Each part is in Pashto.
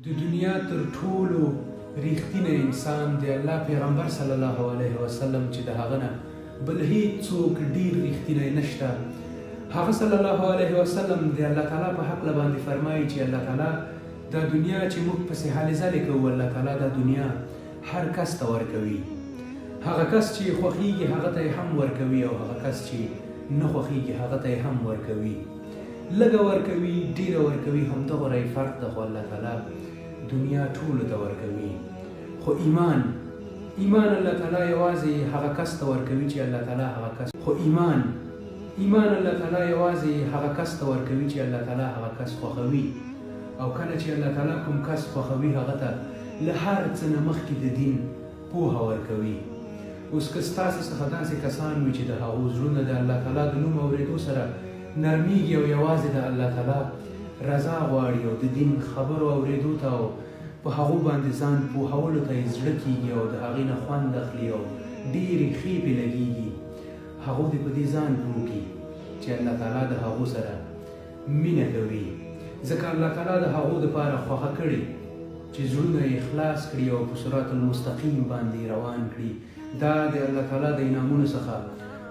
د دنیا تر ټولو ریښتینی انسان د الله پیغمبر صلی الله علیه وسلم چې د هغه نه بل هیڅوک ډیر ریښتینی نشته. هغه صلی الله علیه وسلم د الله تعالی په حق باندې فرمایي چې الله تعالی دا دنیا چې موږ پسې هلې ځلې کوو، الله تعالی دا دنیا هر کس ته ورکوي. هغه کس چې خوښیږي هغه ته یې هم ورکوي او هغه کس چې نه خوښیږي هغه ته یې هم ورکوي. لږه ورکوي، ډیره ورکوي، همدغه رای فرق ده، خو الله تعالی دنیا ټولو ته ورکوي. خو ایمان الله تعالی یوازې هغه کس ته ورکوي چې الله تعالی هغه کس الله تعالی یوازې هغه کس ته ورکوي چې الله تعالی هغه کس خوښوي. او کله چې الله تعالی کوم کس خوښوي هغه ته له هر څه نه مخکې د دین پوهه ورکوي. اوس که ستاسې څخه داسې کسان وي چې د هغو زړونه د الله تعالی د نوم اورېدو سره نرمیږي او یوازې د الله تعالی رضا غواړي او د دین خبرو اورېدو ته او په هغو باندې ځان پوهولو ته یې زړه کېږي او د هغې نه خوند اخلي او ډېرې ښې پرې لګېږي، هغو دې په دې ځان پوه کړي چې الله تعالی د هغو سره مینه کوي. ځکه الله تعالی د هغو دپاره خوښه کړي چې زړونه یې خلاص کړي او په صراط المستقیم باندې روان کړي. دا د الله تعالی د انعامونو څخه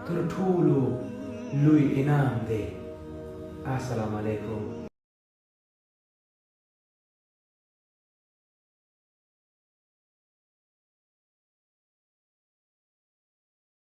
تر ټولو لوی انعام دی. السلام علیکم.